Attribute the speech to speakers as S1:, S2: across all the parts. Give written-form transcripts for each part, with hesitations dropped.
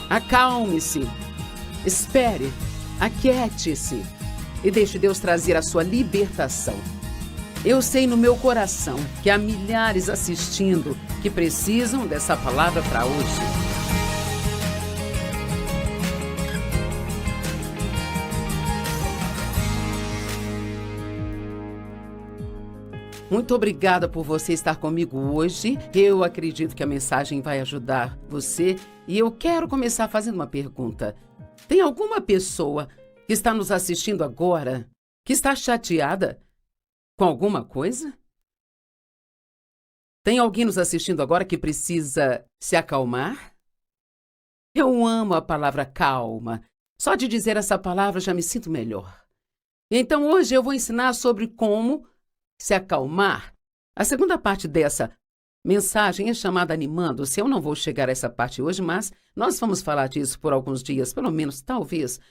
S1: Acalme-se, espere, aquiete-se e deixe Deus trazer a sua libertação. Eu sei no meu coração que há milhares assistindo que precisam dessa palavra para hoje. Muito obrigada por você estar comigo hoje. Eu acredito que a mensagem vai ajudar você e eu quero começar fazendo uma pergunta. Tem alguma pessoa que está nos assistindo agora que está chateada com alguma coisa? Tem alguém nos assistindo agora que precisa se acalmar? Eu amo a palavra calma. Só de dizer essa palavra já me sinto melhor. Então hoje eu vou ensinar sobre como se acalmar. A segunda parte dessa mensagem é chamada Animando-se. Eu não vou chegar a essa parte hoje, mas nós vamos falar disso por alguns dias, pelo menos, talvez,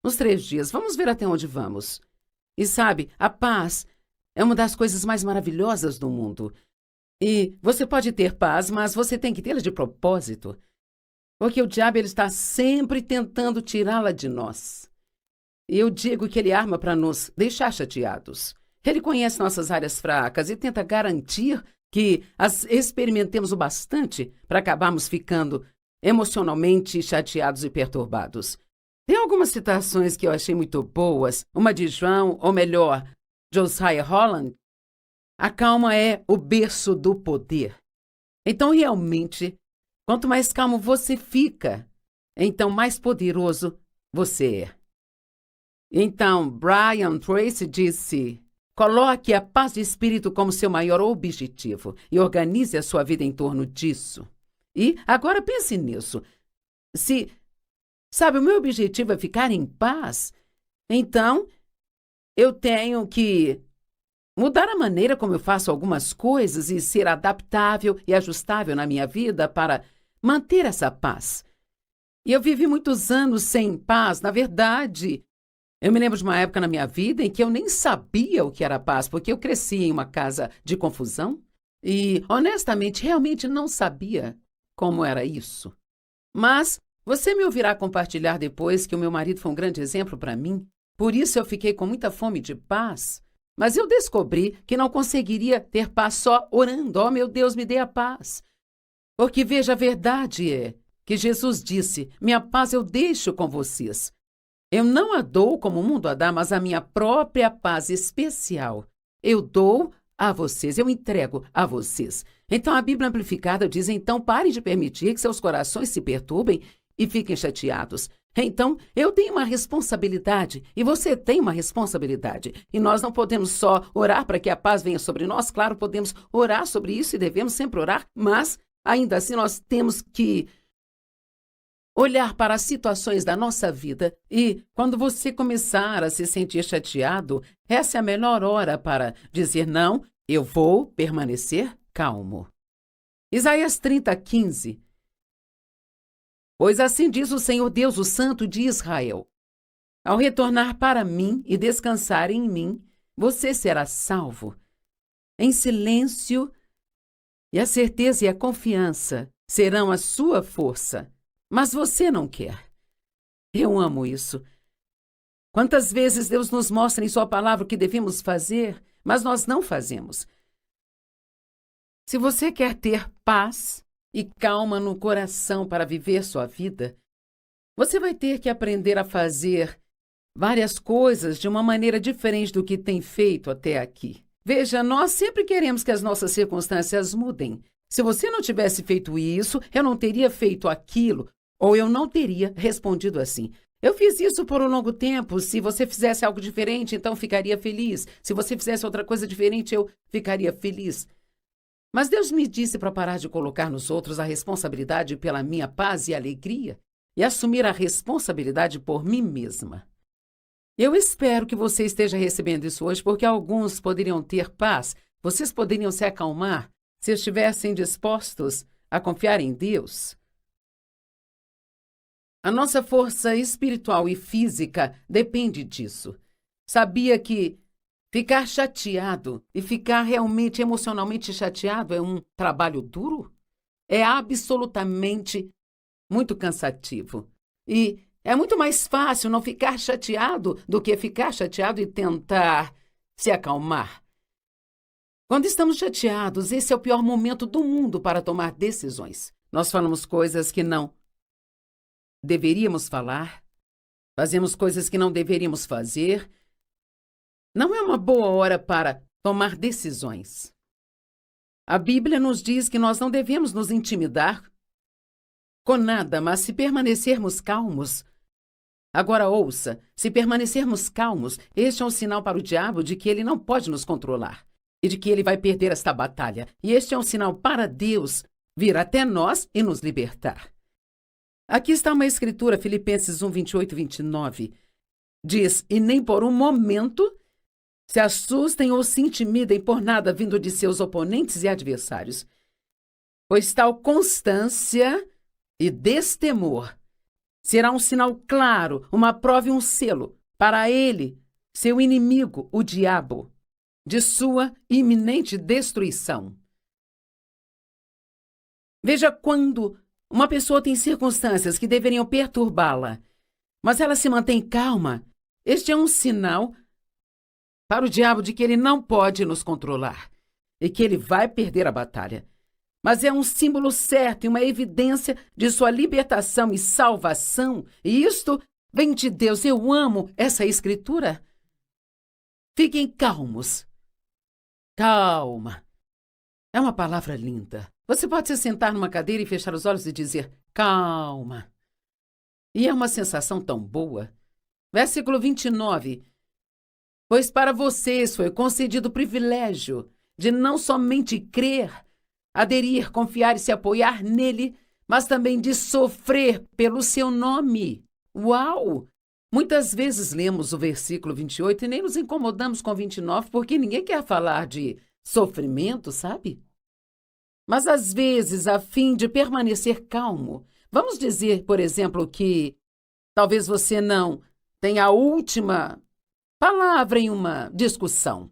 S1: uns 3 dias. Vamos ver até onde vamos. E sabe, a paz é uma das coisas mais maravilhosas do mundo. E você pode ter paz, mas você tem que tê-la de propósito. Porque o diabo ele está sempre tentando tirá-la de nós. E eu digo que ele arma para nos deixar chateados. Ele conhece nossas áreas fracas e tenta garantir que as experimentemos o bastante para acabarmos ficando emocionalmente chateados e perturbados. Tem algumas citações que eu achei muito boas. Uma de João, ou melhor, Josiah Holland. A calma é o berço do poder. Então, realmente, quanto mais calmo você fica, então mais poderoso você é. Então, Brian Tracy disse: coloque a paz de espírito como seu maior objetivo e organize a sua vida em torno disso. E agora pense nisso. Sabe, o meu objetivo é ficar em paz, então eu tenho que mudar a maneira como eu faço algumas coisas e ser adaptável e ajustável na minha vida para manter essa paz. E eu vivi muitos anos sem paz, na verdade. Eu me lembro de uma época na minha vida em que eu nem sabia o que era paz, porque eu cresci em uma casa de confusão e, honestamente, realmente não sabia como era isso. Mas você me ouvirá compartilhar depois que o meu marido foi um grande exemplo para mim. Por isso eu fiquei com muita fome de paz. Mas eu descobri que não conseguiria ter paz só orando. Oh, meu Deus, me dê a paz. Porque, veja, a verdade é que Jesus disse: minha paz eu deixo com vocês. Eu não a dou como o mundo a dá, mas a minha própria paz especial eu dou a vocês, eu entrego a vocês. Então a Bíblia Amplificada diz: então parem de permitir que seus corações se perturbem e fiquem chateados. Então eu tenho uma responsabilidade e você tem uma responsabilidade. E nós não podemos só orar para que a paz venha sobre nós. Claro, podemos orar sobre isso e devemos sempre orar, mas ainda assim nós temos que olhar para as situações da nossa vida e, quando você começar a se sentir chateado, essa é a melhor hora para dizer: não, eu vou permanecer calmo. Isaías 30:15. Pois assim diz o Senhor Deus, o Santo de Israel: ao retornar para mim e descansar em mim, você será salvo. Em silêncio, e a certeza e a confiança serão a sua força. Mas você não quer. Eu amo isso. Quantas vezes Deus nos mostra em sua palavra o que devemos fazer, mas nós não fazemos. Se você quer ter paz e calma no coração para viver sua vida, você vai ter que aprender a fazer várias coisas de uma maneira diferente do que tem feito até aqui. Veja, nós sempre queremos que as nossas circunstâncias mudem. Se você não tivesse feito isso, eu não teria feito aquilo, ou eu não teria respondido assim. Eu fiz isso por um longo tempo. Se você fizesse algo diferente, então ficaria feliz. Se você fizesse outra coisa diferente, eu ficaria feliz. Mas Deus me disse para parar de colocar nos outros a responsabilidade pela minha paz e alegria e assumir a responsabilidade por mim mesma. Eu espero que você esteja recebendo isso hoje, porque alguns poderiam ter paz, vocês poderiam se acalmar se estivessem dispostos a confiar em Deus. A nossa força espiritual e física depende disso. Sabia que ficar chateado e ficar realmente emocionalmente chateado é um trabalho duro? É absolutamente muito cansativo. E é muito mais fácil não ficar chateado do que ficar chateado e tentar se acalmar. Quando estamos chateados, esse é o pior momento do mundo para tomar decisões. Nós falamos coisas que não deveríamos falar, fazemos coisas que não deveríamos fazer. Não é uma boa hora para tomar decisões. A Bíblia nos diz que nós não devemos nos intimidar com nada, mas se permanecermos calmos. Agora ouça, se permanecermos calmos, este é um sinal para o diabo de que ele não pode nos controlar e de que ele vai perder esta batalha. E este é um sinal para Deus vir até nós e nos libertar. Aqui está uma escritura, Filipenses 1, 28 e 29. Diz, e nem por um momento se assustem ou se intimidem por nada vindo de seus oponentes e adversários, pois tal constância e destemor será um sinal claro, uma prova e um selo para ele, seu inimigo, o diabo, de sua iminente destruição. Veja quando uma pessoa tem circunstâncias que deveriam perturbá-la, mas ela se mantém calma. Este é um sinal para o diabo de que ele não pode nos controlar e que ele vai perder a batalha. Mas é um símbolo certo e uma evidência de sua libertação e salvação. E isto vem de Deus. Eu amo essa escritura. Fiquem calmos. Calma. É uma palavra linda. Você pode se sentar numa cadeira e fechar os olhos e dizer, calma. E é uma sensação tão boa. Versículo 29. Pois para vocês foi concedido o privilégio de não somente crer, aderir, confiar e se apoiar nele, mas também de sofrer pelo seu nome. Uau! Muitas vezes lemos o versículo 28 e nem nos incomodamos com 29, porque ninguém quer falar de sofrimento, sabe? Mas às vezes, a fim de permanecer calmo, vamos dizer, por exemplo, que talvez você não tenha a última palavra em uma discussão.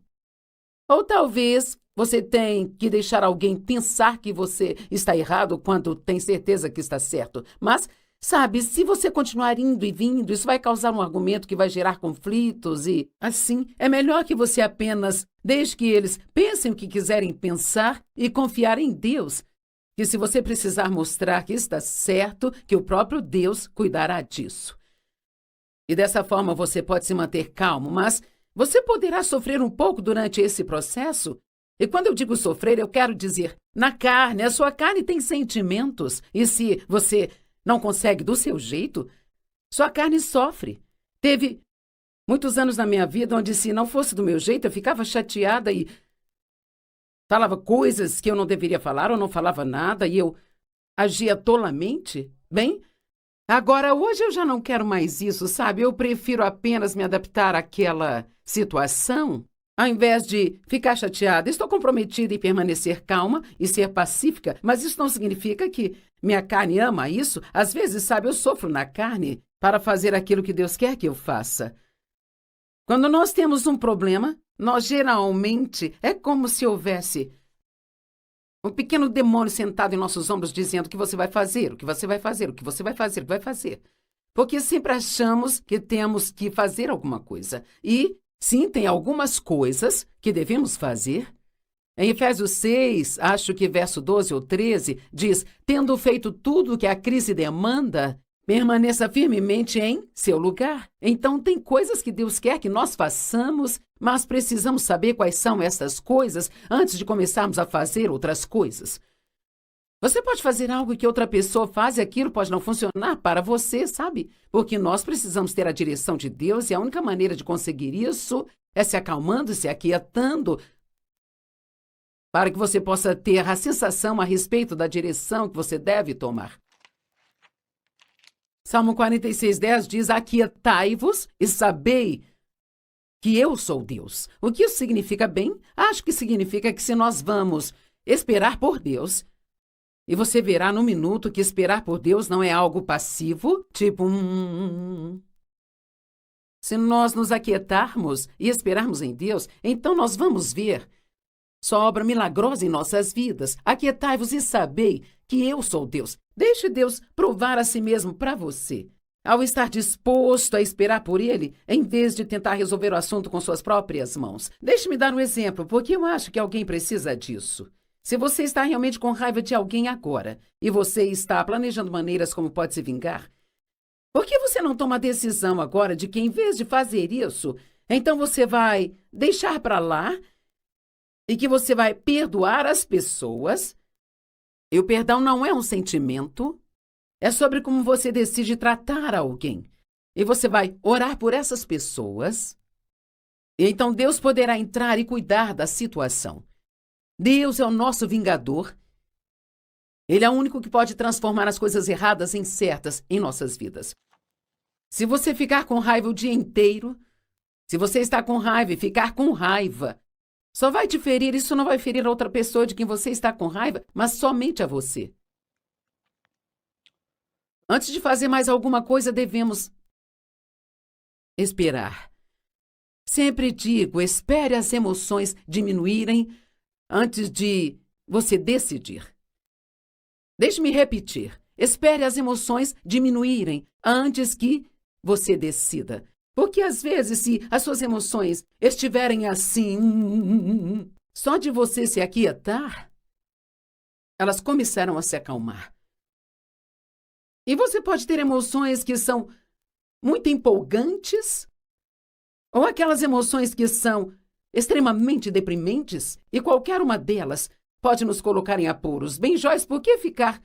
S1: Ou talvez você tenha que deixar alguém pensar que você está errado quando tem certeza que está certo. Mas, sabe, se você continuar indo e vindo, isso vai causar um argumento que vai gerar conflitos e, assim, é melhor que você apenas deixe que eles pensem o que quiserem pensar e confiar em Deus. Que se você precisar mostrar que está certo, que o próprio Deus cuidará disso. E dessa forma você pode se manter calmo, mas você poderá sofrer um pouco durante esse processo. E quando eu digo sofrer, eu quero dizer na carne. A sua carne tem sentimentos. E se você não consegue do seu jeito, sua carne sofre. Teve muitos anos na minha vida onde, se não fosse do meu jeito, eu ficava chateada e falava coisas que eu não deveria falar ou não falava nada e eu agia tolamente. Bem, agora, hoje eu já não quero mais isso, sabe? Eu prefiro apenas me adaptar àquela situação, ao invés de ficar chateada. Estou comprometida em permanecer calma e ser pacífica, mas isso não significa que minha carne ama isso. Às vezes, sabe, eu sofro na carne para fazer aquilo que Deus quer que eu faça. Quando nós temos um problema, nós geralmente é como se houvesse um pequeno demônio sentado em nossos ombros dizendo o que você vai fazer, o que você vai fazer, o que você vai fazer, o que vai fazer. Porque sempre achamos que temos que fazer alguma coisa. E, sim, tem algumas coisas que devemos fazer. Em Efésios 6, acho que verso 12 ou 13, diz, tendo feito tudo o que a crise demanda, permaneça firmemente em seu lugar. Então, tem coisas que Deus quer que nós façamos, mas precisamos saber quais são essas coisas antes de começarmos a fazer outras coisas. Você pode fazer algo que outra pessoa faz e aquilo pode não funcionar para você, sabe? Porque nós precisamos ter a direção de Deus e a única maneira de conseguir isso é se acalmando, se aquietando, para que você possa ter a sensação a respeito da direção que você deve tomar. Salmo 46:10 diz, aquietai-vos e sabei que eu sou Deus. O que isso significa bem? Acho que significa que se nós vamos esperar por Deus, e você verá no minuto que esperar por Deus não é algo passivo, tipo Se nós nos aquietarmos e esperarmos em Deus, então nós vamos ver sua obra milagrosa em nossas vidas. Aquietai-vos e sabei que eu sou Deus. Deixe Deus provar a si mesmo para você. Ao estar disposto a esperar por Ele, em vez de tentar resolver o assunto com suas próprias mãos. Deixe-me dar um exemplo, porque eu acho que alguém precisa disso. Se você está realmente com raiva de alguém agora, e você está planejando maneiras como pode se vingar, por que você não toma a decisão agora de que, em vez de fazer isso, então você vai deixar para lá e que você vai perdoar as pessoas? E o perdão não é um sentimento. É sobre como você decide tratar alguém. E você vai orar por essas pessoas. E então Deus poderá entrar e cuidar da situação. Deus é o nosso vingador. Ele é o único que pode transformar as coisas erradas em certas em nossas vidas. Se você ficar com raiva o dia inteiro, se você está com raiva e ficar com raiva, só vai te ferir, isso não vai ferir a outra pessoa de quem você está com raiva, mas somente a você. Antes de fazer mais alguma coisa, devemos esperar. Sempre digo, espere as emoções diminuírem antes de você decidir. Deixe-me repetir. Espere as emoções diminuírem antes que você decida. Porque às vezes, se as suas emoções estiverem assim, só de você se aquietar, elas começarão a se acalmar. E você pode ter emoções que são muito empolgantes, ou aquelas emoções que são extremamente deprimentes, e qualquer uma delas pode nos colocar em apuros. Bem, Joyce, por que ficar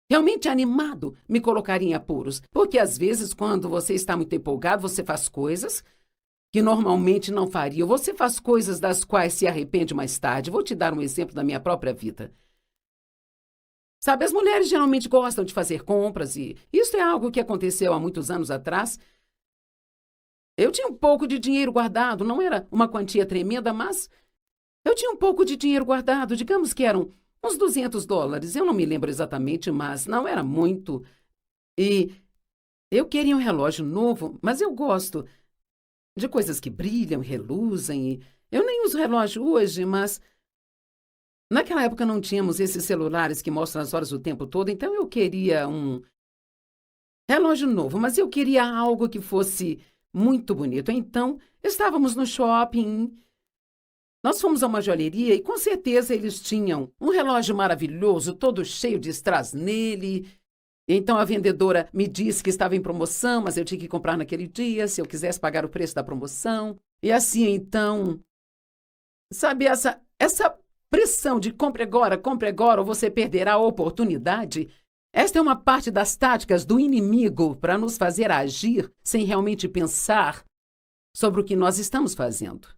S1: realmente animado me colocaria em apuros? Porque às vezes, quando você está muito empolgado, você faz coisas que normalmente não faria. Você faz coisas das quais se arrepende mais tarde. Vou te dar um exemplo da minha própria vida. Sabe, as mulheres geralmente gostam de fazer compras e isso é algo que aconteceu há muitos anos atrás. Eu tinha um pouco de dinheiro guardado, não era uma quantia tremenda, mas eu tinha um pouco de dinheiro guardado, digamos que eram uns $200. Eu não me lembro exatamente, mas não era muito. E eu queria um relógio novo, mas eu gosto de coisas que brilham, reluzem. E eu nem uso relógio hoje, mas naquela época não tínhamos esses celulares que mostram as horas o tempo todo, então eu queria um relógio novo, mas eu queria algo que fosse muito bonito. Então, estávamos no shopping, nós fomos a uma joalheria e com certeza eles tinham um relógio maravilhoso, todo cheio de strass nele. Então a vendedora me disse que estava em promoção, mas eu tinha que comprar naquele dia, se eu quisesse pagar o preço da promoção. E assim, então, sabe, essa pressão de compre agora, ou você perderá a oportunidade. Esta é uma parte das táticas do inimigo para nos fazer agir sem realmente pensar sobre o que nós estamos fazendo.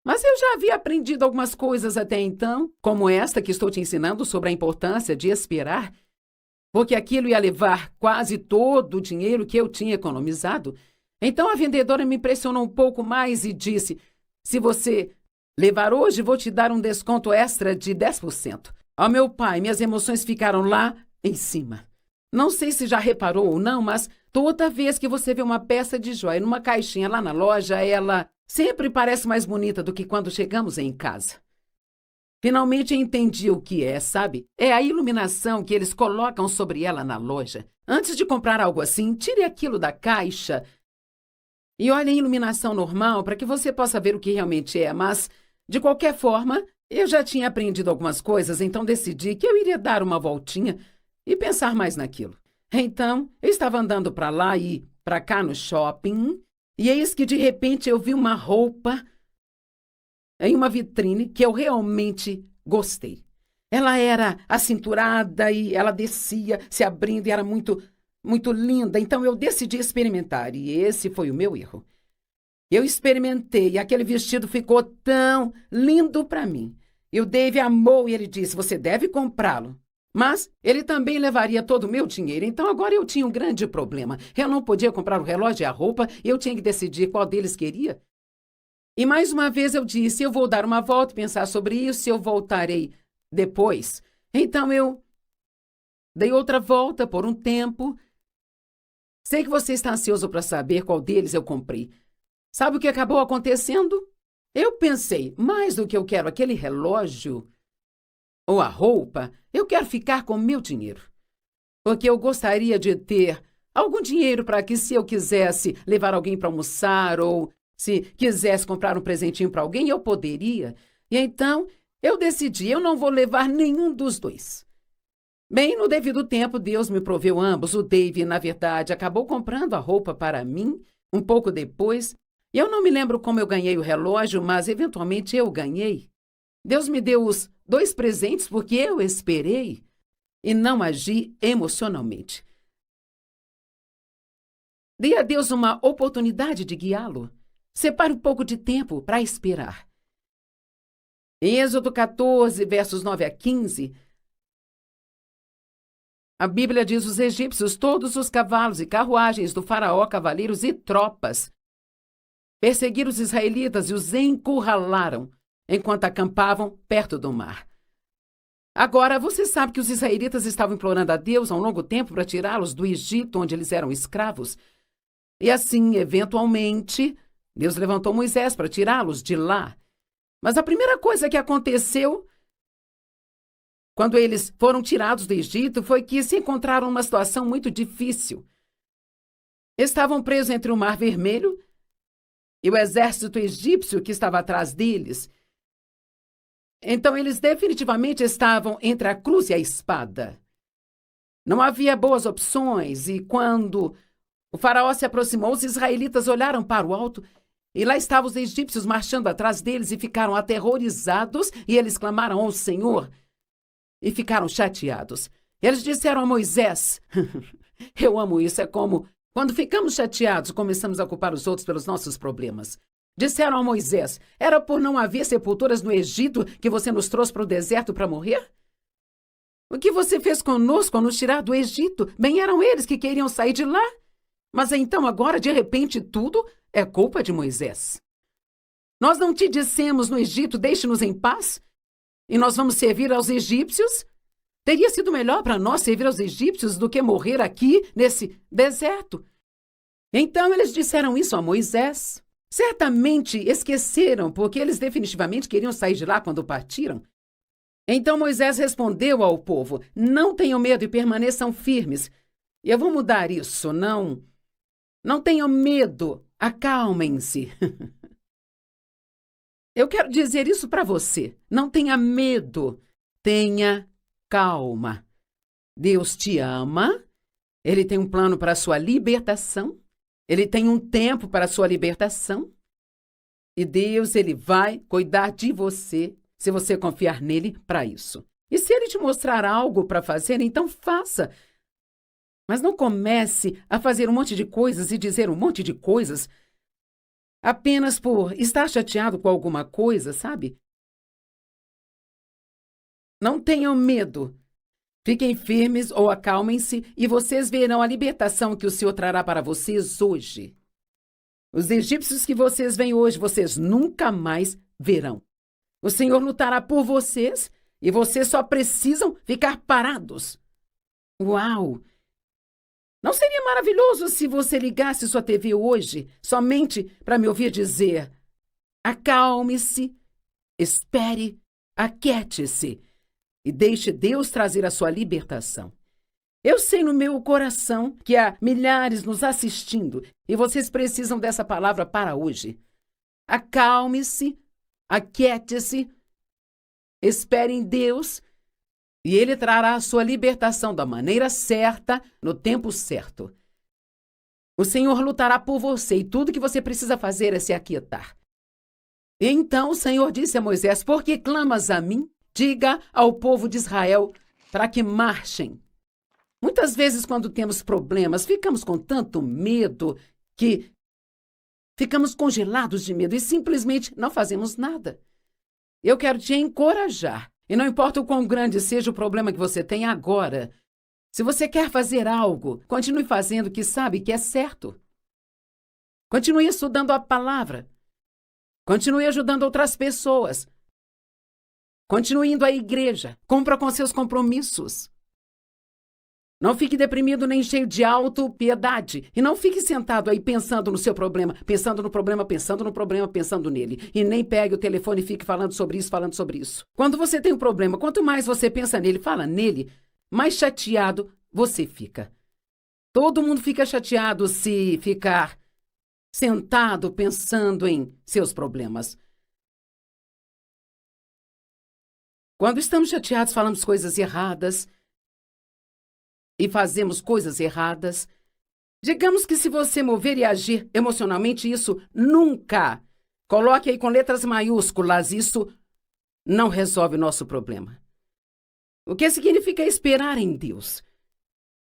S1: Mas eu já havia aprendido algumas coisas até então, como esta que estou te ensinando sobre a importância de esperar, porque aquilo ia levar quase todo o dinheiro que eu tinha economizado. Então a vendedora me pressionou um pouco mais e disse: se você levar hoje, vou te dar um desconto extra de 10%. Ó, meu pai, minhas emoções ficaram lá em cima. Não sei se já reparou ou não, mas toda vez que você vê uma peça de joia numa caixinha lá na loja, ela sempre parece mais bonita do que quando chegamos em casa. Finalmente entendi o que é, sabe? É a iluminação que eles colocam sobre ela na loja. Antes de comprar algo assim, tire aquilo da caixa e olhe a iluminação normal para que você possa ver o que realmente é, mas de qualquer forma, eu já tinha aprendido algumas coisas, então decidi que eu iria dar uma voltinha e pensar mais naquilo. Então, eu estava andando para lá e para cá no shopping, e eis que de repente eu vi uma roupa em uma vitrine que eu realmente gostei. Ela era acinturada e ela descia, se abrindo, e era muito, muito linda, então eu decidi experimentar, e esse foi o meu erro. Eu experimentei e aquele vestido ficou tão lindo para mim. E o Dave amou e ele disse: você deve comprá-lo. Mas ele também levaria todo o meu dinheiro, então agora eu tinha um grande problema. Eu não podia comprar o relógio e a roupa, eu tinha que decidir qual deles queria. E mais uma vez eu disse: eu vou dar uma volta e pensar sobre isso, eu voltarei depois. Então eu dei outra volta por um tempo. Sei que você está ansioso para saber qual deles eu comprei. Sabe o que acabou acontecendo? Eu pensei, mais do que eu quero aquele relógio, ou a roupa, eu quero ficar com o meu dinheiro. Porque eu gostaria de ter algum dinheiro para que, se eu quisesse levar alguém para almoçar ou se quisesse comprar um presentinho para alguém, eu poderia. E então, eu decidi, eu não vou levar nenhum dos dois. Bem, no devido tempo, Deus me proveu ambos. O Dave, na verdade, acabou comprando a roupa para mim um pouco depois. E eu não me lembro como eu ganhei o relógio, mas eventualmente eu ganhei. Deus me deu os dois presentes porque eu esperei e não agi emocionalmente. Dê a Deus uma oportunidade de guiá-lo. Separe um pouco de tempo para esperar. Em Êxodo 14, versos 9 a 15, a Bíblia diz: os egípcios, todos os cavalos e carruagens do faraó, cavaleiros e tropas, perseguiram os israelitas e os encurralaram enquanto acampavam perto do mar. Agora, você sabe que os israelitas estavam implorando a Deus há um longo tempo para tirá-los do Egito, onde eles eram escravos. E assim, eventualmente, Deus levantou Moisés para tirá-los de lá. Mas a primeira coisa que aconteceu quando eles foram tirados do Egito foi que se encontraram numa situação muito difícil. Estavam presos entre o Mar Vermelho e o exército egípcio que estava atrás deles. Então, eles definitivamente estavam entre a cruz e a espada. Não havia boas opções, e quando o faraó se aproximou, os israelitas olharam para o alto, e lá estavam os egípcios marchando atrás deles e ficaram aterrorizados, e eles clamaram ao Senhor e ficaram chateados. Eles disseram a Moisés, eu amo isso, é como quando ficamos chateados, começamos a culpar os outros pelos nossos problemas. Disseram a Moisés, era por não haver sepulturas no Egito que você nos trouxe para o deserto para morrer? O que você fez conosco ao nos tirar do Egito? Bem, eram eles que queriam sair de lá. Mas então agora, de repente, tudo é culpa de Moisés. Nós não te dissemos no Egito, deixe-nos em paz? E nós vamos servir aos egípcios? Teria sido melhor para nós servir aos egípcios do que morrer aqui, nesse deserto. Então eles disseram isso a Moisés. Certamente esqueceram, porque eles definitivamente queriam sair de lá quando partiram. Então Moisés respondeu ao povo, não tenham medo e permaneçam firmes. E eu vou mudar isso, não tenham medo, acalmem-se. Eu quero dizer isso para você, não tenha medo, tenha calma. Deus te ama, Ele tem um plano para a sua libertação, Ele tem um tempo para a sua libertação, e Deus, Ele vai cuidar de você, se você confiar nele para isso. E se Ele te mostrar algo para fazer, então faça. Mas não comece a fazer um monte de coisas e dizer um monte de coisas apenas por estar chateado com alguma coisa, sabe? Não tenham medo. Fiquem firmes ou acalmem-se e vocês verão a libertação que o Senhor trará para vocês hoje. Os egípcios que vocês veem hoje, vocês nunca mais verão. O Senhor lutará por vocês e vocês só precisam ficar parados. Uau! Não seria maravilhoso se você ligasse sua TV hoje somente para me ouvir dizer: acalme-se, espere, aquiete-se e deixe Deus trazer a sua libertação. Eu sei no meu coração que há milhares nos assistindo e vocês precisam dessa palavra para hoje. Acalme-se, aquiete-se, espere em Deus e Ele trará a sua libertação da maneira certa, no tempo certo. O Senhor lutará por você e tudo que você precisa fazer é se aquietar. E então o Senhor disse a Moisés: por que clamas a mim? Diga ao povo de Israel para que marchem. Muitas vezes, quando temos problemas, ficamos com tanto medo que ficamos congelados de medo e simplesmente não fazemos nada. Eu quero te encorajar. E não importa o quão grande seja o problema que você tem agora, se você quer fazer algo, continue fazendo o que sabe que é certo. Continue estudando a palavra. Continue ajudando outras pessoas. Continue indo à igreja. Cumpra com seus compromissos. Não fique deprimido nem cheio de autopiedade. E não fique sentado aí pensando no seu problema, pensando no problema, pensando no problema, pensando nele. E nem pegue o telefone e fique falando sobre isso, falando sobre isso. Quando você tem um problema, quanto mais você pensa nele, fala nele, mais chateado você fica. Todo mundo fica chateado se ficar sentado pensando em seus problemas. Quando estamos chateados, falamos coisas erradas e fazemos coisas erradas. Digamos que se você mover e agir emocionalmente, isso nunca, coloque aí com letras maiúsculas, isso não resolve o nosso problema. O que significa esperar em Deus?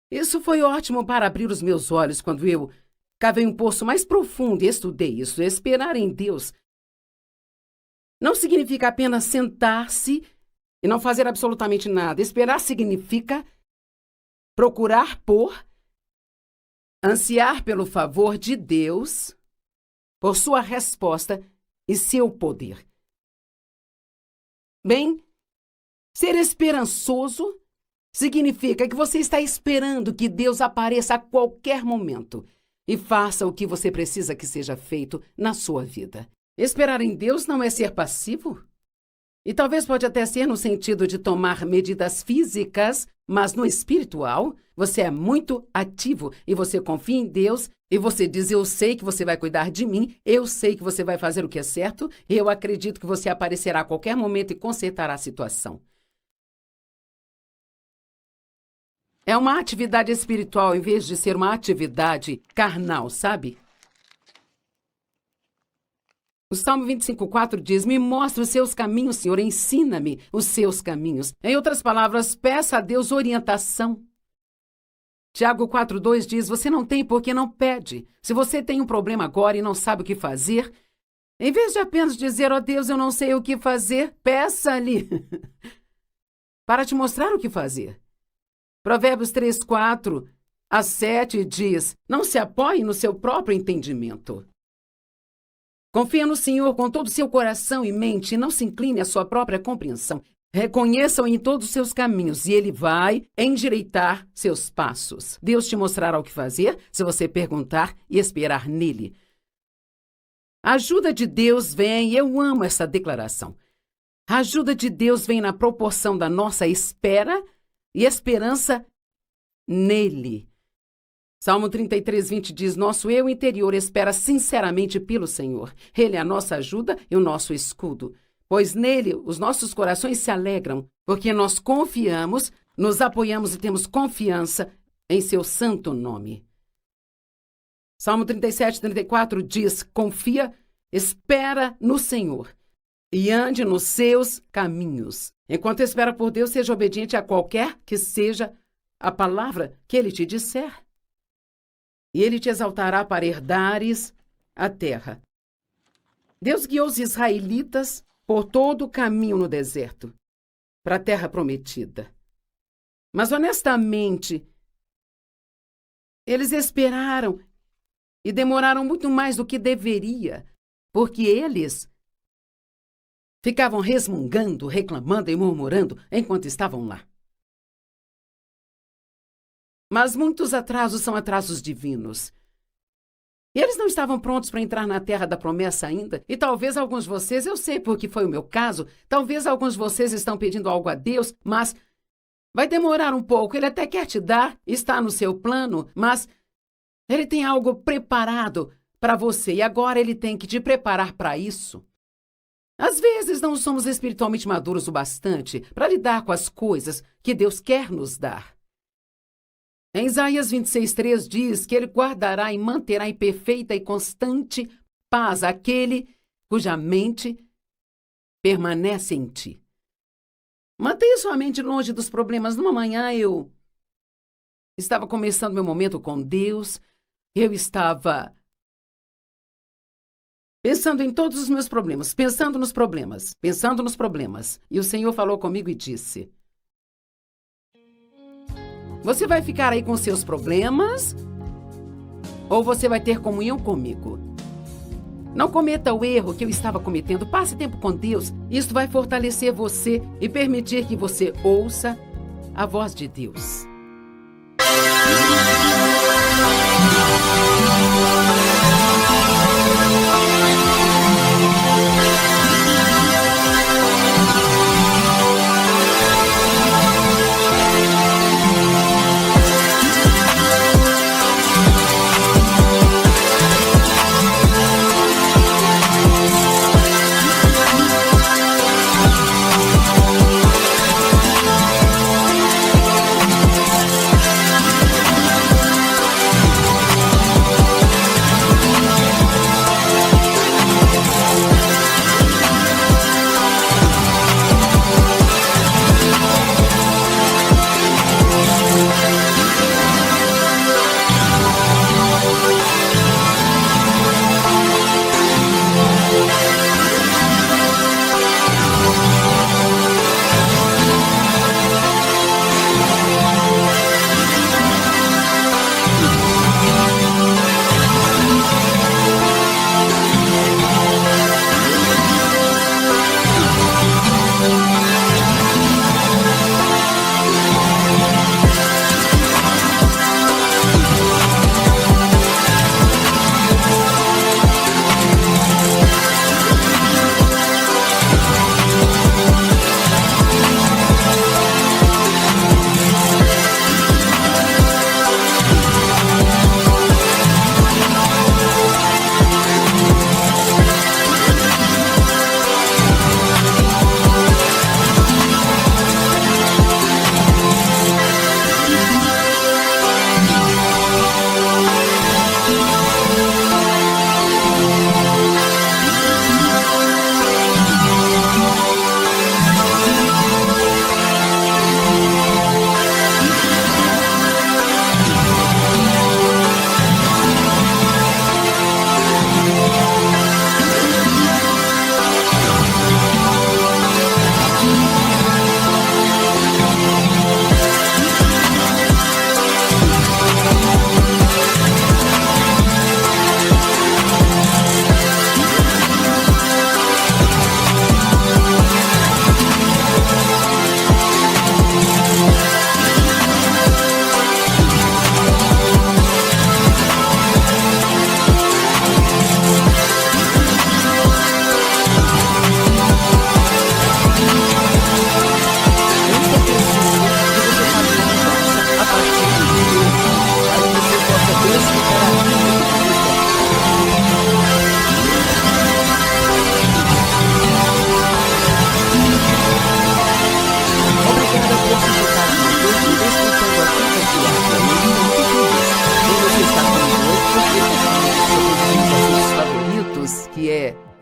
S1: Isso foi ótimo para abrir os meus olhos quando eu cavei um poço mais profundo e estudei isso. Esperar em Deus não significa apenas sentar-se e não fazer absolutamente nada. Esperar significa procurar por, ansiar pelo favor de Deus, por sua resposta e seu poder. Bem, ser esperançoso significa que você está esperando que Deus apareça a qualquer momento e faça o que você precisa que seja feito na sua vida. Esperar em Deus não é ser passivo? E talvez pode até ser no sentido de tomar medidas físicas, mas no espiritual, você é muito ativo e você confia em Deus e você diz, eu sei que você vai cuidar de mim, eu sei que você vai fazer o que é certo, e eu acredito que você aparecerá a qualquer momento e consertará a situação. É uma atividade espiritual em vez de ser uma atividade carnal, sabe? O Salmo 25:4 diz, me mostra os seus caminhos, Senhor, ensina-me os seus caminhos. Em outras palavras, peça a Deus orientação. Tiago 4:2 diz, você não tem porque não pede. Se você tem um problema agora e não sabe o que fazer, em vez de apenas dizer, ó Deus, eu não sei o que fazer, peça-lhe para te mostrar o que fazer. Provérbios 3:4-7 diz, não se apoie no seu próprio entendimento. Confia no Senhor com todo o seu coração e mente e não se incline à sua própria compreensão. Reconheça-o em todos os seus caminhos e ele vai endireitar seus passos. Deus te mostrará o que fazer se você perguntar e esperar nele. A ajuda de Deus vem, e eu amo essa declaração. A ajuda de Deus vem na proporção da nossa espera e esperança nele. Salmo 33:20 diz, nosso eu interior espera sinceramente pelo Senhor. Ele é a nossa ajuda e o nosso escudo. Pois nele os nossos corações se alegram, porque nós confiamos, nos apoiamos e temos confiança em seu santo nome. Salmo 37:34 diz, confia, espera no Senhor e ande nos seus caminhos. Enquanto espera por Deus, seja obediente a qualquer que seja a palavra que ele te disser. E ele te exaltará para herdares a terra. Deus guiou os israelitas por todo o caminho no deserto, para a terra prometida. Mas, honestamente, eles esperaram e demoraram muito mais do que deveria, porque eles ficavam resmungando, reclamando e murmurando enquanto estavam lá. Mas muitos atrasos são atrasos divinos. E eles não estavam prontos para entrar na terra da promessa ainda. E talvez alguns de vocês, eu sei porque foi o meu caso, talvez alguns de vocês estão pedindo algo a Deus, mas vai demorar um pouco. Ele até quer te dar, está no seu plano, mas ele tem algo preparado para você e agora ele tem que te preparar para isso. Às vezes não somos espiritualmente maduros o bastante para lidar com as coisas que Deus quer nos dar. Em Isaías 26:3 diz que ele guardará e manterá em perfeita e constante paz aquele cuja mente permanece em ti. Mantenha sua mente longe dos problemas. Numa manhã eu estava começando meu momento com Deus, eu estava pensando em todos os meus problemas, pensando nos problemas. E o Senhor falou comigo e disse, você vai ficar aí com seus problemas ou você vai ter comunhão comigo? Não cometa o erro que eu estava cometendo. Passe tempo com Deus. Isso vai fortalecer você e permitir que você ouça a voz de Deus.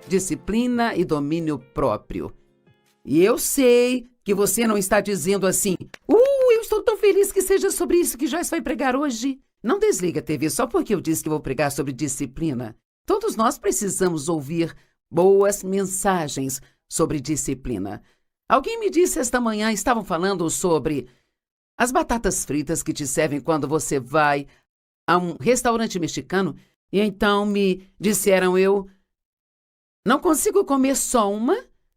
S1: disciplina e domínio próprio. E eu sei que você não está dizendo assim, eu estou tão feliz que seja sobre isso que Joyce vai pregar hoje. Não desliga a TV só porque eu disse que vou pregar sobre disciplina. Todos nós precisamos ouvir boas mensagens sobre disciplina. Alguém me disse esta manhã, estavam falando sobre as batatas fritas que te servem quando você vai a um restaurante mexicano, e então me disseram, eu não consigo comer só uma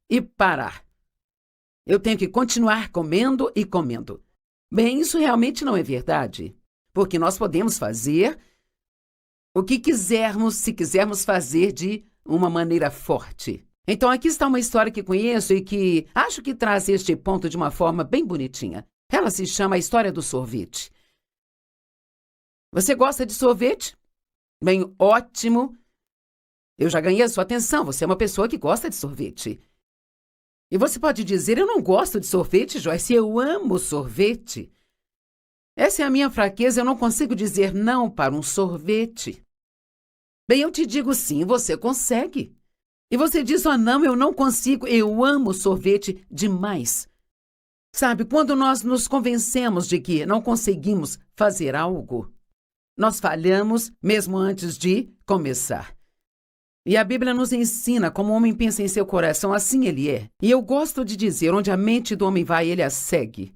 S1: e parar. Eu tenho que continuar comendo e comendo. Bem, isso realmente não é verdade, porque nós podemos fazer o que quisermos, se quisermos fazer de uma maneira forte. Então aqui está uma história que conheço e que acho que traz este ponto de uma forma bem bonitinha. Ela se chama A História do Sorvete. Você gosta de sorvete? Bem, ótimo. Eu já ganhei a sua atenção, você é uma pessoa que gosta de sorvete. E você pode dizer, eu não gosto de sorvete, Joyce, eu amo sorvete. Essa é a minha fraqueza, eu não consigo dizer não para um sorvete. Bem, eu te digo sim, você consegue. E você diz, não, eu não consigo, eu amo sorvete demais. Sabe, quando nós nos convencemos de que não conseguimos fazer algo, nós falhamos mesmo antes de começar. E a Bíblia nos ensina como o homem pensa em seu coração, assim ele é. E eu gosto de dizer, onde a mente do homem vai, ele a segue.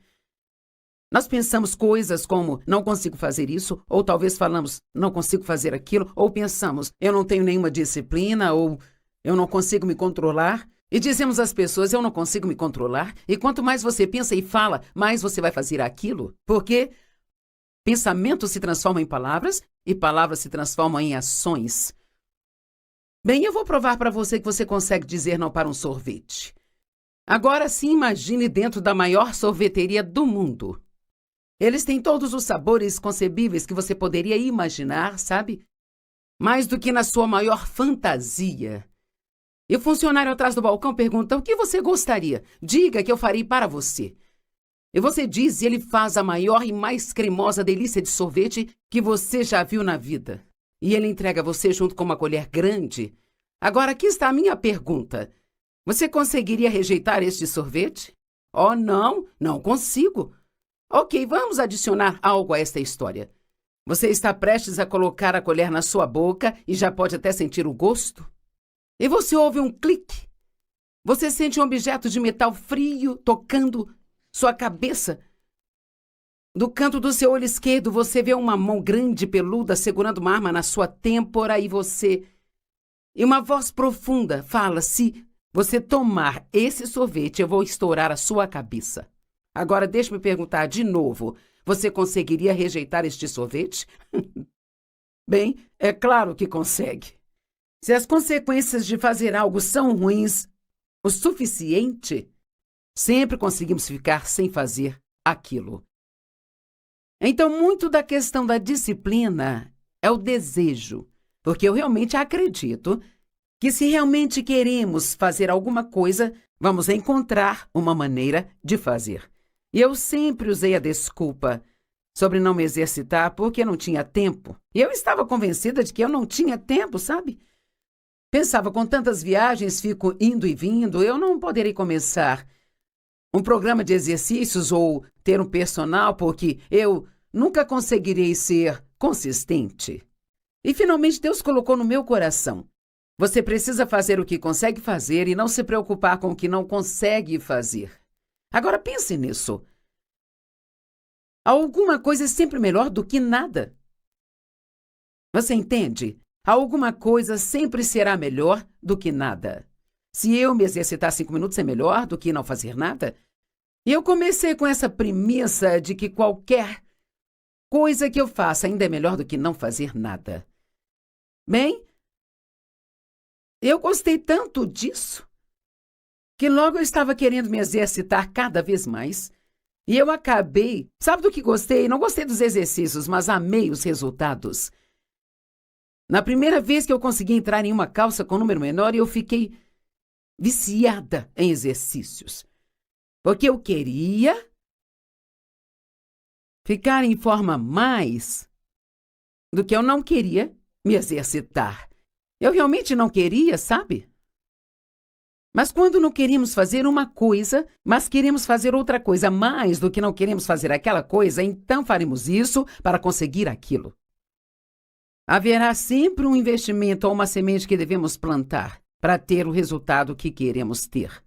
S1: Nós pensamos coisas como, não consigo fazer isso, ou talvez falamos, não consigo fazer aquilo, ou pensamos, eu não tenho nenhuma disciplina, ou eu não consigo me controlar. E dizemos às pessoas, eu não consigo me controlar. E quanto mais você pensa e fala, mais você vai fazer aquilo. Porque pensamento se transforma em palavras e palavras se transformam em ações. Bem, eu vou provar para você que você consegue dizer não para um sorvete. Agora sim, imagine dentro da maior sorveteria do mundo. Eles têm todos os sabores concebíveis que você poderia imaginar, sabe? Mais do que na sua maior fantasia. E o funcionário atrás do balcão pergunta, o que você gostaria? Diga que eu farei para você. E você diz e ele faz a maior e mais cremosa delícia de sorvete que você já viu na vida. E ele entrega a você junto com uma colher grande. Agora, aqui está a minha pergunta. Você conseguiria rejeitar este sorvete? Oh, não, não consigo. Ok, vamos adicionar algo a esta história. Você está prestes a colocar a colher na sua boca e já pode até sentir o gosto? E você ouve um clique. Você sente um objeto de metal frio tocando sua cabeça. Do canto do seu olho esquerdo, você vê uma mão grande, peluda, segurando uma arma na sua têmpora e uma voz profunda fala, se você tomar esse sorvete, eu vou estourar a sua cabeça. Agora, deixe-me perguntar de novo, você conseguiria rejeitar este sorvete? Bem, é claro que consegue. Se as consequências de fazer algo são ruins o suficiente, sempre conseguimos ficar sem fazer aquilo. Então, muito da questão da disciplina é o desejo, porque eu realmente acredito que se realmente queremos fazer alguma coisa, vamos encontrar uma maneira de fazer. E eu sempre usei a desculpa sobre não me exercitar porque não tinha tempo. E eu estava convencida de que eu não tinha tempo, sabe? Pensava, com tantas viagens, fico indo e vindo, eu não poderei começar um programa de exercícios ou ter um personal porque eu nunca conseguirei ser consistente. E finalmente Deus colocou no meu coração. Você precisa fazer o que consegue fazer e não se preocupar com o que não consegue fazer. Agora pense nisso. Alguma coisa é sempre melhor do que nada. Você entende? Alguma coisa sempre será melhor do que nada. Se eu me exercitar 5 minutos é melhor do que não fazer nada. E eu comecei com essa premissa de que qualquer coisa que eu faça ainda é melhor do que não fazer nada. Bem, eu gostei tanto disso que logo eu estava querendo me exercitar cada vez mais. E eu acabei, sabe do que gostei? Não gostei dos exercícios, mas amei os resultados. Na primeira vez que eu consegui entrar em uma calça com número menor, eu fiquei viciada em exercícios. Porque eu queria ficar em forma mais do que eu não queria me exercitar. Eu realmente não queria, sabe? Mas quando não queremos fazer uma coisa, mas queremos fazer outra coisa mais do que não queremos fazer aquela coisa, então faremos isso para conseguir aquilo. Haverá sempre um investimento ou uma semente que devemos plantar para ter o resultado que queremos ter.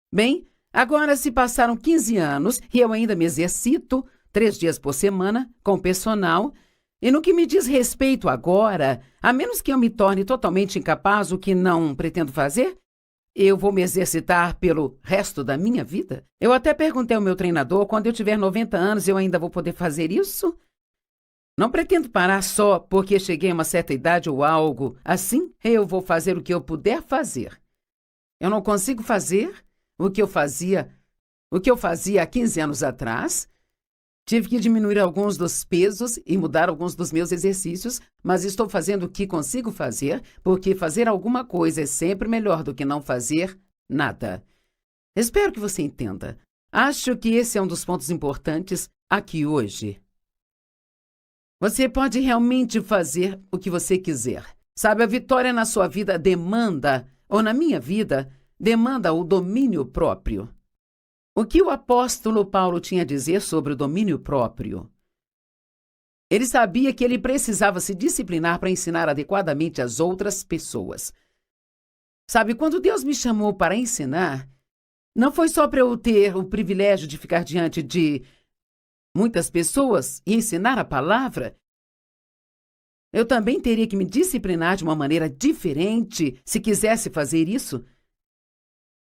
S1: Bem, agora se passaram 15 anos e eu ainda me exercito 3 dias por semana com personal, e no que me diz respeito agora, a menos que eu me torne totalmente incapaz, o que não pretendo fazer, eu vou me exercitar pelo resto da minha vida? Eu até perguntei ao meu treinador, quando eu tiver 90 anos, eu ainda vou poder fazer isso? Não pretendo parar só porque cheguei a uma certa idade ou algo assim. Eu vou fazer o que eu puder fazer. Eu não consigo fazer o que eu fazia há 15 anos atrás. Tive que diminuir alguns dos pesos e mudar alguns dos meus exercícios, mas estou fazendo o que consigo fazer, porque fazer alguma coisa é sempre melhor do que não fazer nada. Espero que você entenda. Acho que esse é um dos pontos importantes aqui hoje. Você pode realmente fazer o que você quiser. Sabe, a vitória na sua vida demanda, ou na minha vida, demanda o domínio próprio. O que o apóstolo Paulo tinha a dizer sobre o domínio próprio? Ele sabia que ele precisava se disciplinar para ensinar adequadamente as outras pessoas. Sabe, quando Deus me chamou para ensinar, não foi só para eu ter o privilégio de ficar diante de muitas pessoas e ensinar a palavra. Eu também teria que me disciplinar de uma maneira diferente se quisesse fazer isso.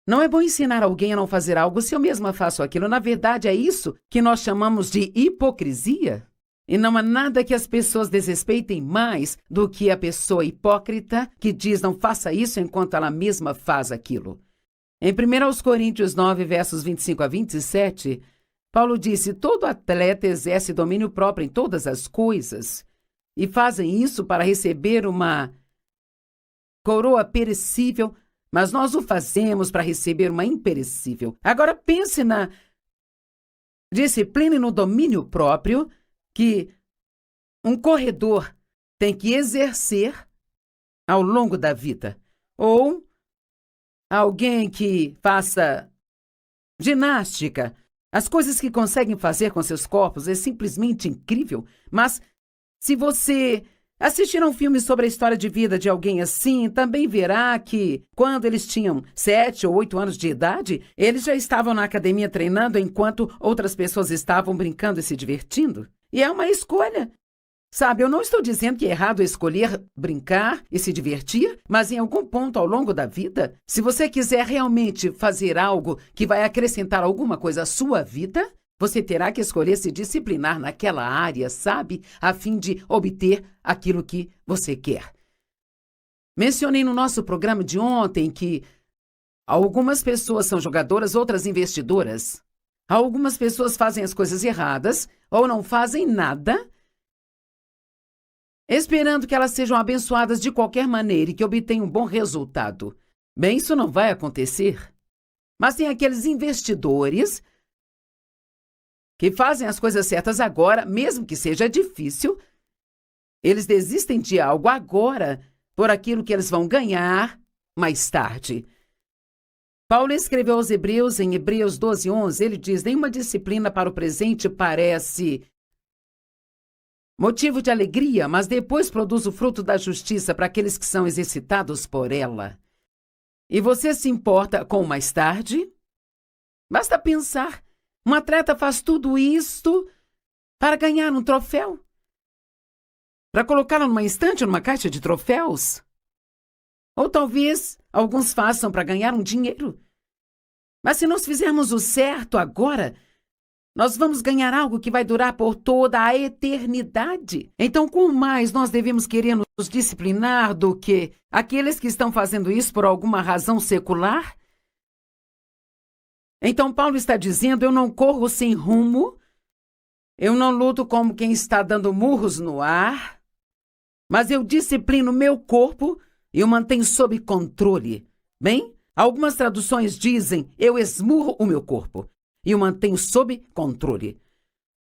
S1: Não é bom ensinar alguém a não fazer algo se eu mesma faço aquilo. Na verdade, é isso que nós chamamos de hipocrisia. E não há nada que as pessoas desrespeitem mais do que a pessoa hipócrita que diz não faça isso enquanto ela mesma faz aquilo. Em 1 Coríntios 9, versos 25 a 27, Paulo disse: todo atleta exerce domínio próprio em todas as coisas e fazem isso para receber uma coroa perecível, mas nós o fazemos para receber uma imperecível. Agora pense na disciplina e no domínio próprio que um corredor tem que exercer ao longo da vida. Ou alguém que faça ginástica. As coisas que conseguem fazer com seus corpos é simplesmente incrível. Mas se você assistir a um filme sobre a história de vida de alguém assim, também verá que, quando eles tinham 7 ou 8 anos de idade, eles já estavam na academia treinando enquanto outras pessoas estavam brincando e se divertindo. E é uma escolha. Sabe, eu não estou dizendo que é errado escolher brincar e se divertir, mas em algum ponto ao longo da vida, se você quiser realmente fazer algo que vai acrescentar alguma coisa à sua vida, você terá que escolher se disciplinar naquela área, sabe? A fim de obter aquilo que você quer. Mencionei no nosso programa de ontem que algumas pessoas são jogadoras, outras investidoras. Algumas pessoas fazem as coisas erradas ou não fazem nada, esperando que elas sejam abençoadas de qualquer maneira e que obtenham um bom resultado. Bem, isso não vai acontecer. Mas tem aqueles investidores que fazem as coisas certas agora, mesmo que seja difícil. Eles desistem de algo agora por aquilo que eles vão ganhar mais tarde. Paulo escreveu aos Hebreus, em Hebreus 12:11, ele diz: nenhuma disciplina para o presente parece motivo de alegria, mas depois produz o fruto da justiça para aqueles que são exercitados por ela. E você se importa com o mais tarde? Basta pensar. Um atleta faz tudo isto para ganhar um troféu? Para colocá-lo numa estante ou numa caixa de troféus? Ou talvez alguns façam para ganhar um dinheiro. Mas se nós fizermos o certo agora, nós vamos ganhar algo que vai durar por toda a eternidade. Então, quanto mais nós devemos querer nos disciplinar do que aqueles que estão fazendo isso por alguma razão secular? Então, Paulo está dizendo: eu não corro sem rumo, eu não luto como quem está dando murros no ar, mas eu disciplino meu corpo e o mantenho sob controle. Bem, algumas traduções dizem: eu esmurro o meu corpo e o mantenho sob controle.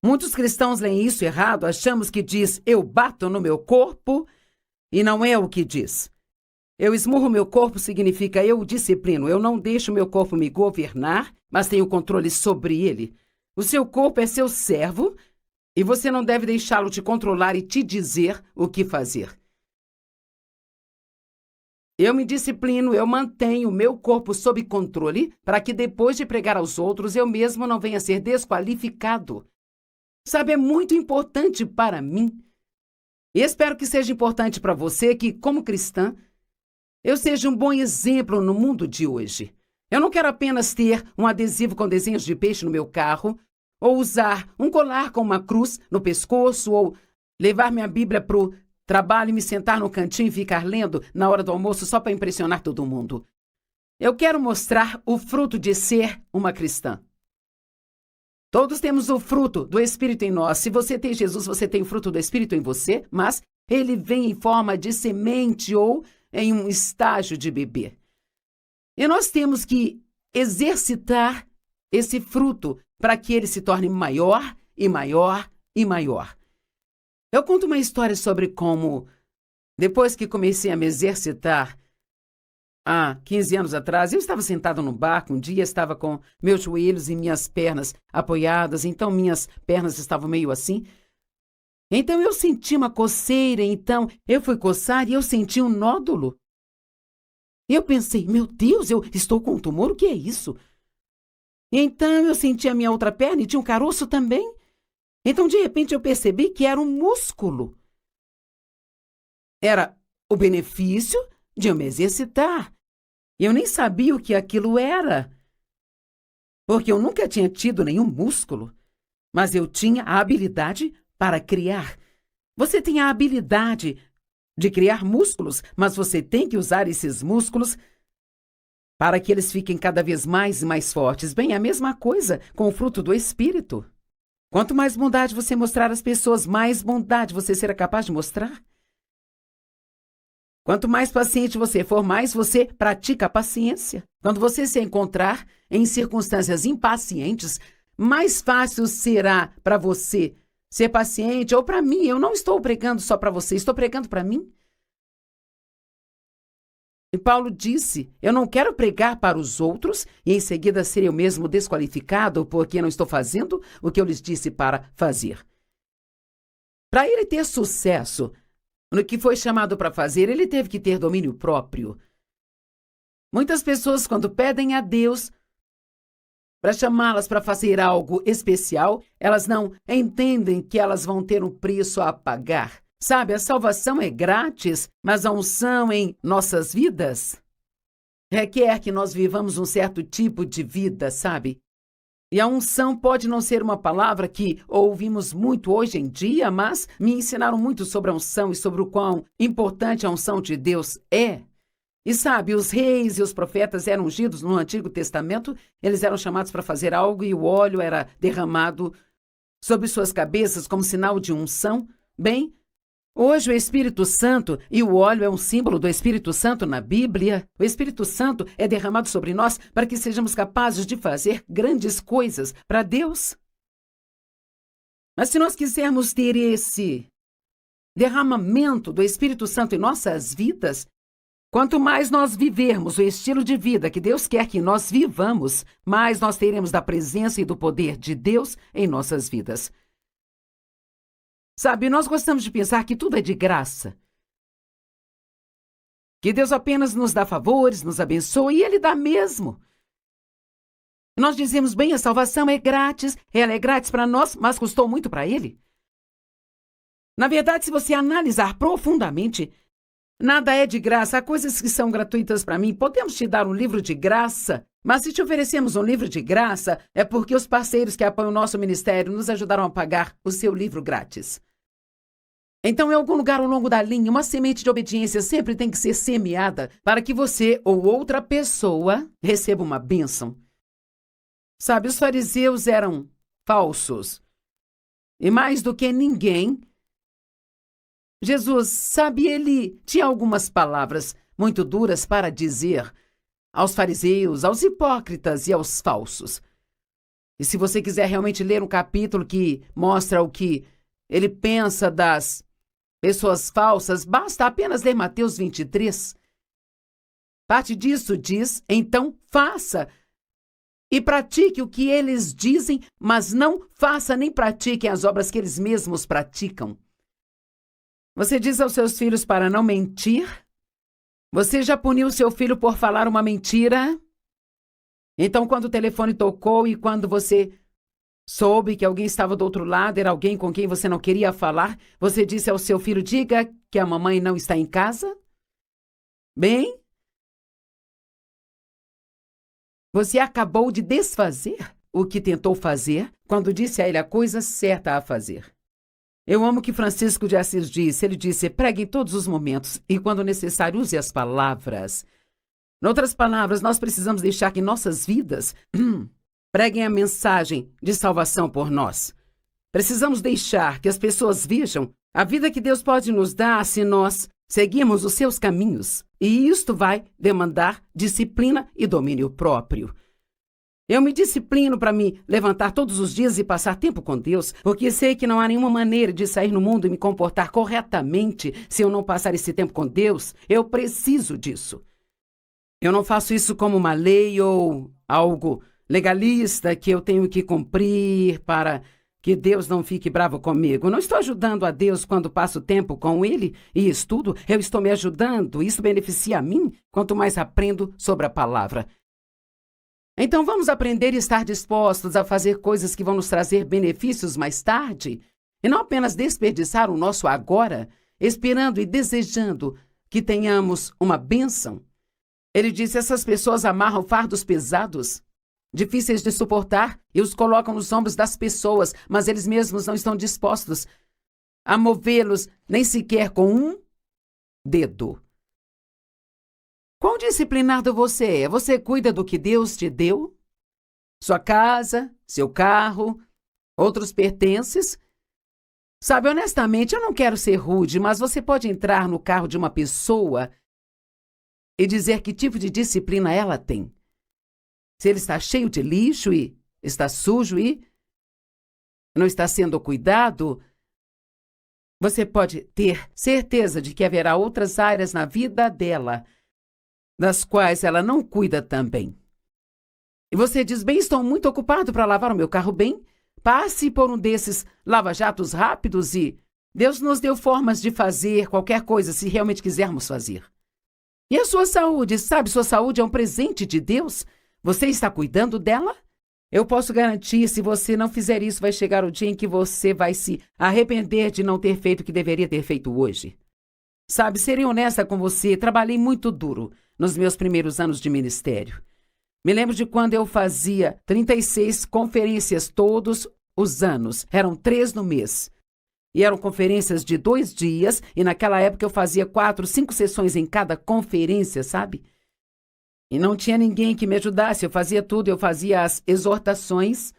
S1: Muitos cristãos leem isso errado, achamos que diz: eu bato no meu corpo, e não é o que diz. Eu esmurro meu corpo significa eu o disciplino. Eu não deixo meu corpo me governar, mas tenho controle sobre ele. O seu corpo é seu servo e você não deve deixá-lo te controlar e te dizer o que fazer. Eu me disciplino, eu mantenho o meu corpo sob controle para que depois de pregar aos outros eu mesmo não venha a ser desqualificado. Sabe, é muito importante para mim. E espero que seja importante para você que, como cristã, eu seja um bom exemplo no mundo de hoje. Eu não quero apenas ter um adesivo com desenhos de peixe no meu carro, ou usar um colar com uma cruz no pescoço, ou levar minha Bíblia para o trabalho e me sentar no cantinho e ficar lendo na hora do almoço só para impressionar todo mundo. Eu quero mostrar o fruto de ser uma cristã. Todos temos o fruto do Espírito em nós. Se você tem Jesus, você tem o fruto do Espírito em você, mas ele vem em forma de semente ou em um estágio de bebê. E nós temos que exercitar esse fruto para que ele se torne maior e maior e maior. Eu conto uma história sobre como, depois que comecei a me exercitar, há 15 anos atrás, eu estava sentado no barco, um dia estava com meus joelhos e minhas pernas apoiadas, então minhas pernas estavam meio assim. Então eu senti uma coceira, então eu fui coçar e eu senti um nódulo. Eu pensei, meu Deus, eu estou com um tumor, o que é isso? Então eu senti a minha outra perna e tinha um caroço também. Então de repente eu percebi que era um músculo. Era o benefício de eu me exercitar. Eu nem sabia o que aquilo era, porque eu nunca tinha tido nenhum músculo, mas eu tinha a habilidade para criar. Você tem a habilidade de criar músculos, mas você tem que usar esses músculos para que eles fiquem cada vez mais e mais fortes. Bem, a mesma coisa com o fruto do Espírito. Quanto mais bondade você mostrar às pessoas, mais bondade você será capaz de mostrar. Quanto mais paciente você for, mais você pratica a paciência. Quando você se encontrar em circunstâncias impacientes, mais fácil será para você ser paciente, ou para mim. Eu não estou pregando só para você, estou pregando para mim. E Paulo disse, eu não quero pregar para os outros e em seguida ser eu mesmo desqualificado porque não estou fazendo o que eu lhes disse para fazer. Para ele ter sucesso no que foi chamado para fazer, ele teve que ter domínio próprio. Muitas pessoas, quando pedem a Deus para chamá-las para fazer algo especial, elas não entendem que elas vão ter um preço a pagar. Sabe, a salvação é grátis, mas a unção em nossas vidas requer que nós vivamos um certo tipo de vida, sabe? E a unção pode não ser uma palavra que ouvimos muito hoje em dia, mas me ensinaram muito sobre a unção e sobre o quão importante a unção de Deus é. E sabe, os reis e os profetas eram ungidos no Antigo Testamento, eles eram chamados para fazer algo e o óleo era derramado sobre suas cabeças como sinal de unção. Bem, hoje o Espírito Santo e o óleo é um símbolo do Espírito Santo na Bíblia. O Espírito Santo é derramado sobre nós para que sejamos capazes de fazer grandes coisas para Deus. Mas se nós quisermos ter esse derramamento do Espírito Santo em nossas vidas, quanto mais nós vivermos o estilo de vida que Deus quer que nós vivamos, mais nós teremos da presença e do poder de Deus em nossas vidas. Sabe, nós gostamos de pensar que tudo é de graça. Que Deus apenas nos dá favores, nos abençoa e Ele dá mesmo. Nós dizemos, bem, a salvação é grátis, ela é grátis para nós, mas custou muito para Ele. Na verdade, se você analisar profundamente, nada é de graça. Há coisas que são gratuitas para mim. Podemos te dar um livro de graça, mas se te oferecemos um livro de graça, é porque os parceiros que apoiam o nosso ministério nos ajudaram a pagar o seu livro grátis. Então, em algum lugar ao longo da linha, uma semente de obediência sempre tem que ser semeada para que você ou outra pessoa receba uma bênção. Sabe, os fariseus eram falsos. E mais do que ninguém, Jesus, sabe, ele tinha algumas palavras muito duras para dizer aos fariseus, aos hipócritas e aos falsos. E se você quiser realmente ler um capítulo que mostra o que ele pensa das pessoas falsas, basta apenas ler Mateus 23. Parte disso diz, então faça. E pratique o que eles dizem, mas não faça nem pratique as obras que eles mesmos praticam. Você diz aos seus filhos para não mentir? Você já puniu seu filho por falar uma mentira? Então, quando o telefone tocou e quando você soube que alguém estava do outro lado, era alguém com quem você não queria falar, você disse ao seu filho, diga que a mamãe não está em casa? Bem, você acabou de desfazer o que tentou fazer quando disse a ele a coisa certa a fazer. Eu amo o que Francisco de Assis disse. Ele disse, pregue em todos os momentos e, quando necessário, use as palavras. Em outras palavras, nós precisamos deixar que nossas vidas preguem a mensagem de salvação por nós. Precisamos deixar que as pessoas vejam a vida que Deus pode nos dar se nós seguirmos os seus caminhos. E isto vai demandar disciplina e domínio próprio. Eu me disciplino para me levantar todos os dias e passar tempo com Deus, porque sei que não há nenhuma maneira de sair no mundo e me comportar corretamente se eu não passar esse tempo com Deus. Eu preciso disso. Eu não faço isso como uma lei ou algo legalista que eu tenho que cumprir para que Deus não fique bravo comigo. Não estou ajudando a Deus quando passo tempo com Ele e estudo. Eu estou me ajudando. Isso beneficia a mim quanto mais aprendo sobre a palavra. Então vamos aprender e estar dispostos a fazer coisas que vão nos trazer benefícios mais tarde e não apenas desperdiçar o nosso agora, esperando e desejando que tenhamos uma bênção. Ele disse, essas pessoas amarram fardos pesados, difíceis de suportar, e os colocam nos ombros das pessoas, mas eles mesmos não estão dispostos a movê-los nem sequer com um dedo. Quão disciplinado você é? Você cuida do que Deus te deu? Sua casa, seu carro, outros pertences? Sabe, honestamente, eu não quero ser rude, mas você pode entrar no carro de uma pessoa e dizer que tipo de disciplina ela tem. Se ele está cheio de lixo e está sujo e não está sendo cuidado, você pode ter certeza de que haverá outras áreas na vida dela das quais ela não cuida também. E você diz, bem, estou muito ocupado para lavar o meu carro bem. Passe por um desses lava-jatos rápidos e Deus nos deu formas de fazer qualquer coisa se realmente quisermos fazer. E a sua saúde, sabe, sua saúde é um presente de Deus. Você está cuidando dela? Eu posso garantir, se você não fizer isso, vai chegar o dia em que você vai se arrepender de não ter feito o que deveria ter feito hoje. Sabe, serei honesta com você, trabalhei muito duro nos meus primeiros anos de ministério. Me lembro de quando eu fazia 36 conferências todos os anos. Eram 3 no mês. E eram conferências de 2 dias, e naquela época eu fazia 4, 5 sessões em cada conferência, sabe? E não tinha ninguém que me ajudasse, eu fazia tudo, eu fazia as exortações,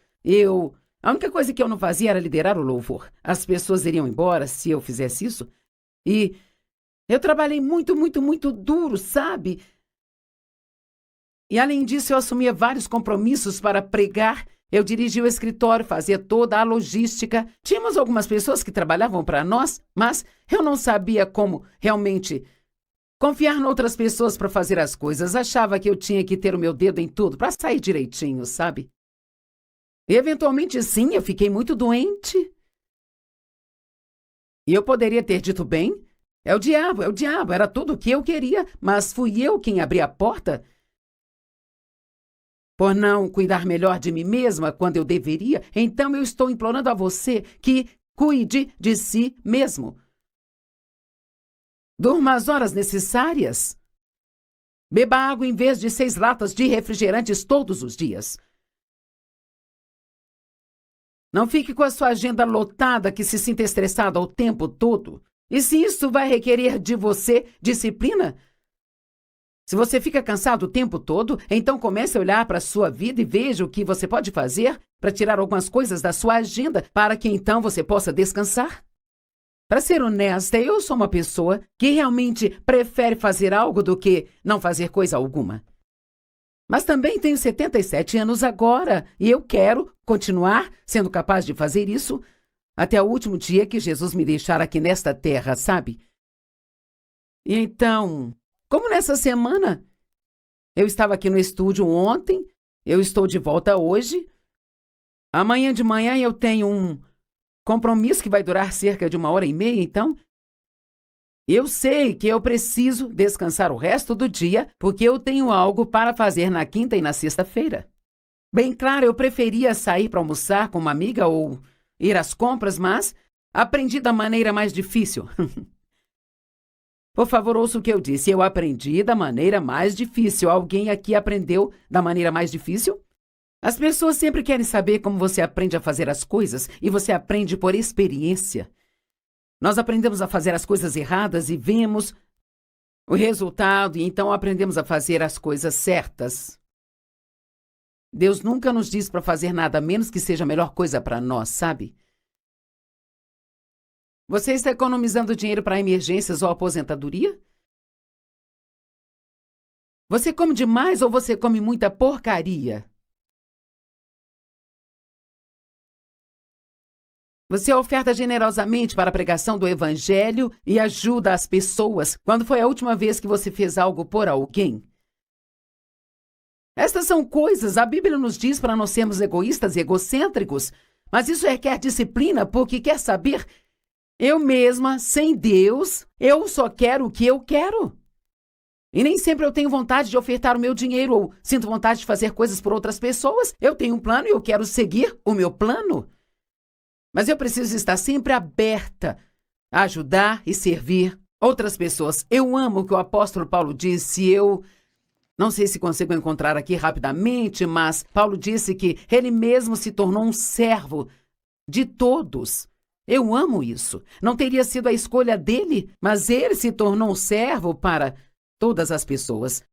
S1: A única coisa que eu não fazia era liderar o louvor. As pessoas iriam embora se eu fizesse isso. E eu trabalhei muito, muito, muito duro, sabe? E além disso, eu assumia vários compromissos para pregar. Eu dirigia o escritório, fazia toda a logística. Tínhamos algumas pessoas que trabalhavam para nós, mas eu não sabia como realmente confiar em outras pessoas para fazer as coisas. Achava que eu tinha que ter o meu dedo em tudo para sair direitinho, sabe? E eventualmente, sim, eu fiquei muito doente. E eu poderia ter dito bem, é o diabo, era tudo o que eu queria, mas fui eu quem abri a porta por não cuidar melhor de mim mesma quando eu deveria. Então eu estou implorando a você que cuide de si mesmo. Durma as horas necessárias. Beba água em vez de 6 latas de refrigerantes todos os dias. Não fique com a sua agenda lotada que se sinta estressada o tempo todo. E se isso vai requerer de você disciplina, se você fica cansado o tempo todo, então comece a olhar para a sua vida e veja o que você pode fazer para tirar algumas coisas da sua agenda para que então você possa descansar. Para ser honesta, eu sou uma pessoa que realmente prefere fazer algo do que não fazer coisa alguma. Mas também tenho 77 anos agora e eu quero continuar sendo capaz de fazer isso até o último dia que Jesus me deixar aqui nesta terra, sabe? E então, como nessa semana, Eu estava aqui no estúdio ontem, eu estou de volta hoje. Amanhã de manhã eu tenho um compromisso que vai durar cerca de 1h30, então eu sei que eu preciso descansar o resto do dia, porque eu tenho algo para fazer na quinta e na sexta-feira. Bem claro, eu preferia sair para almoçar com uma amiga ou ir às compras, mas aprendi da maneira mais difícil. Por favor, ouça o que eu disse. Eu aprendi da maneira mais difícil. Alguém aqui aprendeu da maneira mais difícil? As pessoas sempre querem saber como você aprende a fazer as coisas e você aprende por experiência. Nós aprendemos a fazer as coisas erradas e vemos o resultado e então aprendemos a fazer as coisas certas. Deus nunca nos diz para fazer nada a menos que seja a melhor coisa para nós, sabe? Você está economizando dinheiro para emergências ou aposentadoria? Você come demais ou você come muita porcaria? Você oferta generosamente para a pregação do Evangelho e ajuda as pessoas. Quando foi a última vez que você fez algo por alguém? Estas são coisas, a Bíblia nos diz para não sermos egoístas e egocêntricos, mas isso requer disciplina, porque quer saber, eu mesma, sem Deus, eu só quero o que eu quero. E nem sempre eu tenho vontade de ofertar o meu dinheiro ou sinto vontade de fazer coisas por outras pessoas. Eu tenho um plano e eu quero seguir o meu plano. Mas eu preciso estar sempre aberta a ajudar e servir outras pessoas. Eu amo o que o apóstolo Paulo disse. Eu não sei se consigo encontrar aqui rapidamente, mas Paulo disse que ele mesmo se tornou um servo de todos. Eu amo isso. Não teria sido a escolha dele, mas ele se tornou um servo para todas as pessoas.